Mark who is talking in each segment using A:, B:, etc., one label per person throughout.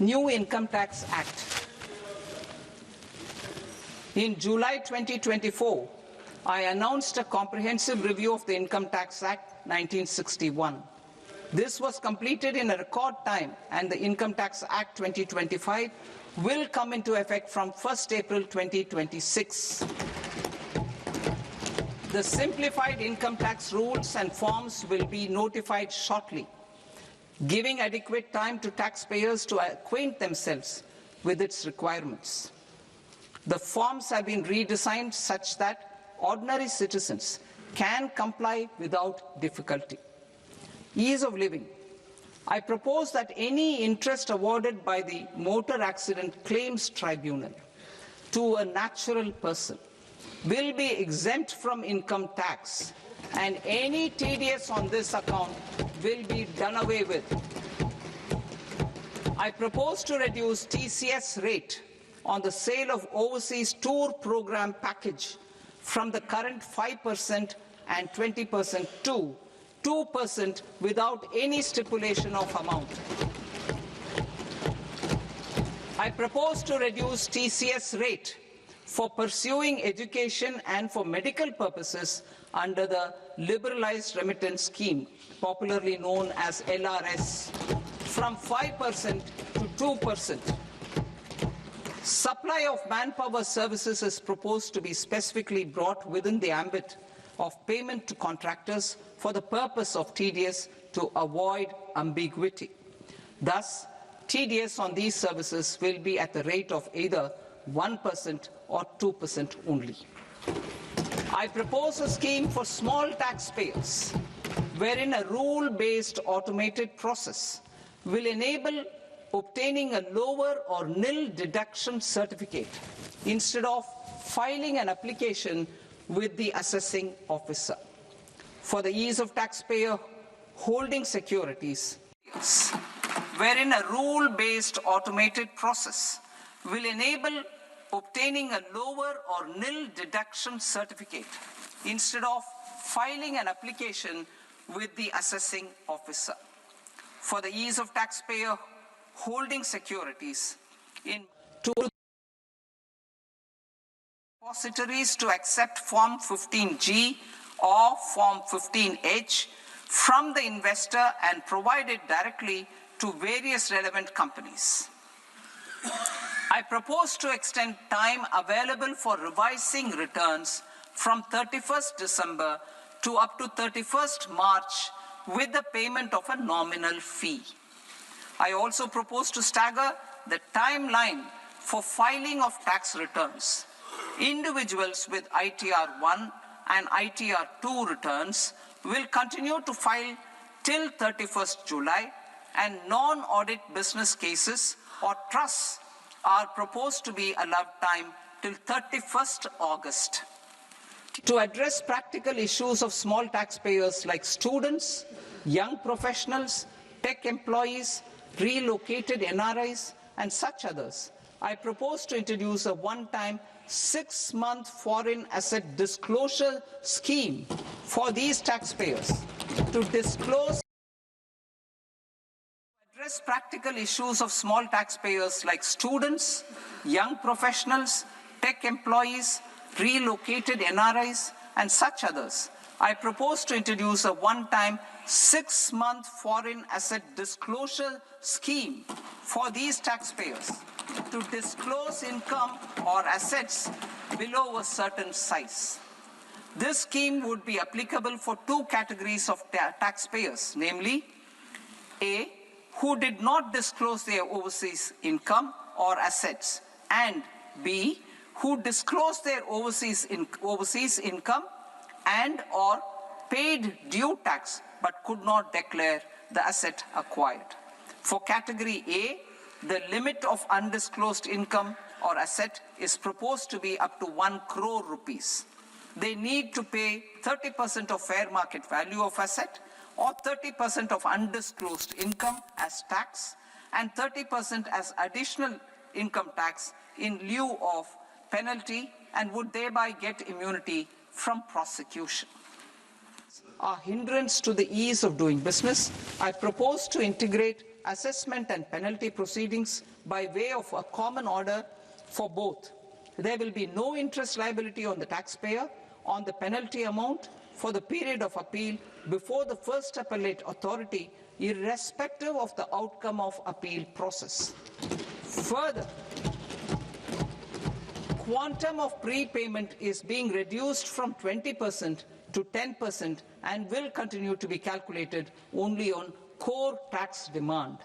A: New Income Tax Act. In July 2024, I announced a comprehensive review of the Income Tax Act 1961. This was completed in a record time, and the Income Tax Act 2025 will come into effect from 1st April 2026. The simplified income tax rules and forms will be notified shortly, giving adequate time to taxpayers to acquaint themselves with its requirements. The forms have been redesigned such that ordinary citizens can comply without difficulty. Ease of living. I propose that any interest awarded by the Motor Accident Claims Tribunal to a natural person will be exempt from income tax, and any TDS on this account will be done away with. I propose to reduce TCS rate on the sale of overseas tour program package from the current 5% and 20% to 2% without any stipulation of amount. I propose to reduce TCS rate for pursuing education and for medical purposes under the Liberalized Remittance Scheme, popularly known as LRS, from 5% to 2%. Supply of manpower services is proposed to be specifically brought within the ambit of payment to contractors for the purpose of TDS to avoid ambiguity. Thus, TDS on these services will be at the rate of either 1% or 2% only. I propose a scheme for small taxpayers, wherein a rule-based automated process will enable obtaining a lower or nil deduction certificate instead of filing an application with the assessing officer. For the ease of taxpayer holding securities, wherein a rule-based automated process will enable obtaining a lower or nil deduction certificate instead of filing an application with the assessing officer. For the ease of taxpayer holding securities in depositories to accept Form 15G or Form 15H from the investor and provide it directly to various relevant companies. I propose to extend time available for revising returns from 31st December to up to 31st March with the payment of a nominal fee. I also propose to stagger the timeline for filing of tax returns. Individuals with ITR 1 and ITR 2 returns will continue to file till 31st July, and non-audit business cases or trusts are proposed to be allowed time till 31st August. To address practical issues of small taxpayers like students, young professionals, tech employees, relocated NRIs, and such others, I propose to introduce a one-time 6-month foreign asset disclosure scheme for these taxpayers to disclose practical issues of small taxpayers like students, young professionals, tech employees, relocated NRIs, and such others. I propose to introduce a one-time 6-month foreign asset disclosure scheme for these taxpayers to disclose income or assets below a certain size. This scheme would be applicable for two categories of taxpayers, namely A, who did not disclose their overseas income or assets, and B, who disclosed their overseas income and or paid due tax but could not declare the asset acquired. For category A, the limit of undisclosed income or asset is proposed to be up to 1 crore rupees. They need to pay 30% of fair market value of asset or 30% of undisclosed income as tax and 30% as additional income tax in lieu of penalty, and would thereby get immunity from prosecution. A hindrance to the ease of doing business, I propose to integrate assessment and penalty proceedings by way of a common order for both. There will be no interest liability on the taxpayer on the penalty amount for the period of appeal before the first appellate authority, irrespective of the outcome of appeal process. Further, quantum of prepayment is being reduced from 20% to 10% and will continue to be calculated only on core tax demand.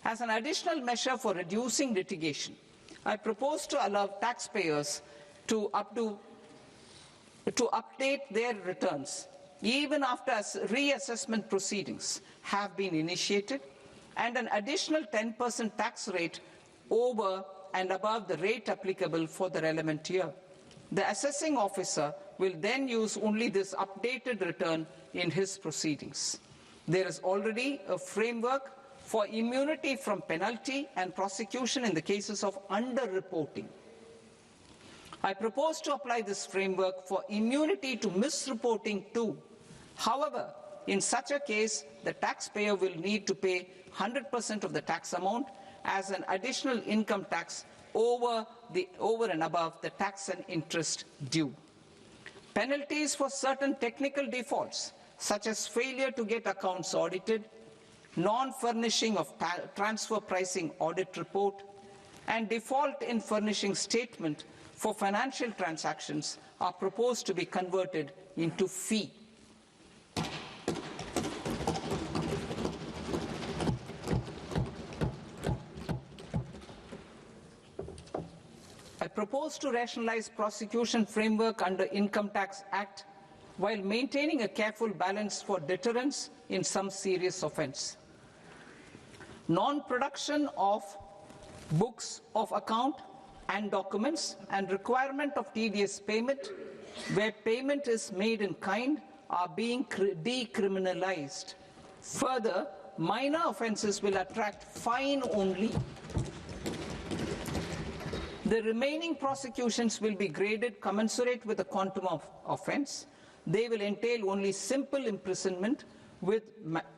A: As an additional measure for reducing litigation, I propose to allow taxpayers to update their returns even after reassessment proceedings have been initiated, and an additional 10% tax rate over and above the rate applicable for the relevant year. The assessing officer will then use only this updated return in his proceedings. There is already a framework for immunity from penalty and prosecution in the cases of underreporting. I propose to apply this framework for immunity to misreporting too. However, in such a case, the taxpayer will need to pay 100% of the tax amount as an additional income tax over and above the tax and interest due. Penalties for certain technical defaults, such as failure to get accounts audited, non-furnishing of transfer pricing audit report, and default in furnishing statement for financial transactions, are proposed to be converted into fee. I propose to rationalize prosecution framework under Income Tax Act while maintaining a careful balance for deterrence in some serious offence. Non-production of books of account and documents and requirement of tedious payment where payment is made in kind are being decriminalized. Further, minor offences will attract fine only. The remaining prosecutions will be graded commensurate with the quantum of offence. They will entail only simple imprisonment with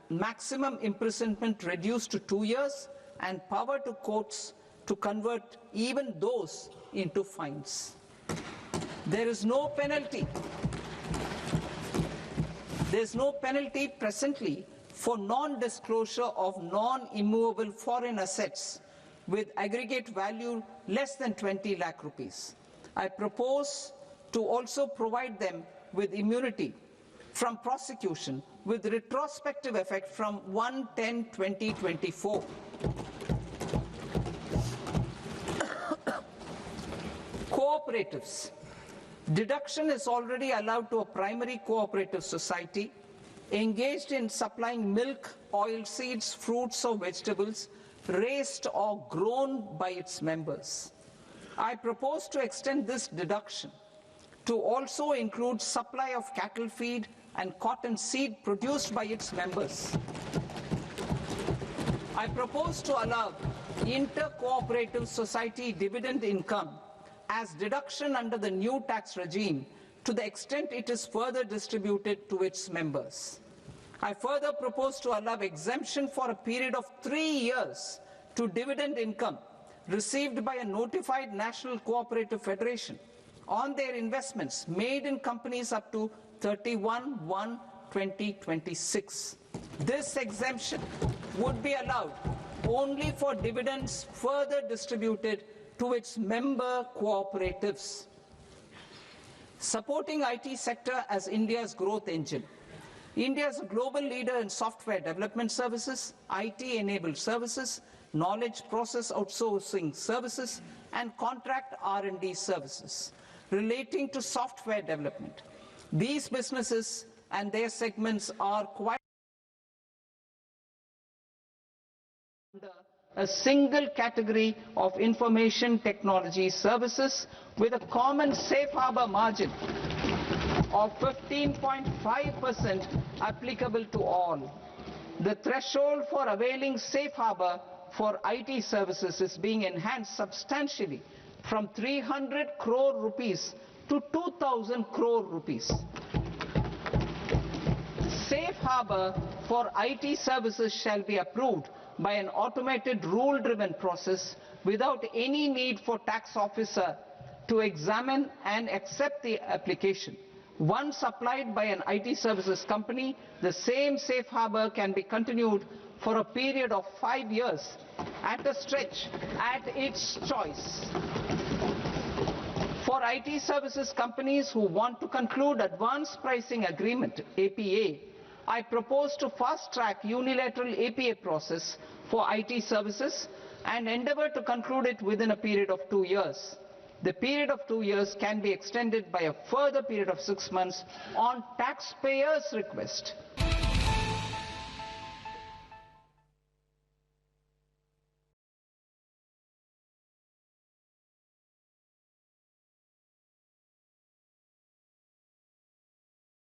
A: maximum imprisonment reduced to 2 years and power to courts to convert even those into fines. There is no penalty. There is no penalty presently for non-disclosure of non-immovable foreign assets with aggregate value less than 20 lakh rupees. I propose to also provide them with immunity from prosecution with retrospective effect from 1/10/2024. Cooperatives. Deduction is already allowed to a primary cooperative society engaged in supplying milk, oilseeds, fruits or vegetables raised or grown by its members. I propose to extend this deduction to also include supply of cattle feed and cotton seed produced by its members. I propose to allow inter-cooperative society dividend income as deduction under the new tax regime to the extent it is further distributed to its members. I further propose to allow exemption for a period of 3 years to dividend income received by a notified national cooperative federation on their investments made in companies up to 31/1/2026. This exemption would be allowed only for dividends further distributed to its member cooperatives. Supporting IT sector as India's growth engine. India is a global leader in software development services, IT-enabled services, knowledge process outsourcing services, and contract R&D services relating to software development. These businesses and their segments are quite under a single category of information technology services with a common safe harbor margin of 15.5% applicable to all. The threshold for availing safe harbor for IT services is being enhanced substantially from 300 crore rupees to 2,000 crore rupees. Safe harbor for IT services shall be approved by an automated rule-driven process without any need for tax officer to examine and accept the application. Once applied by an IT services company, the same safe harbor can be continued for a period of 5 years at a stretch at its choice. For IT services companies who want to conclude advanced pricing agreement, APA, I propose to fast-track unilateral APA process for IT services and endeavor to conclude it within a period of 2 years. The period of 2 years can be extended by a further period of 6 months on taxpayers' request.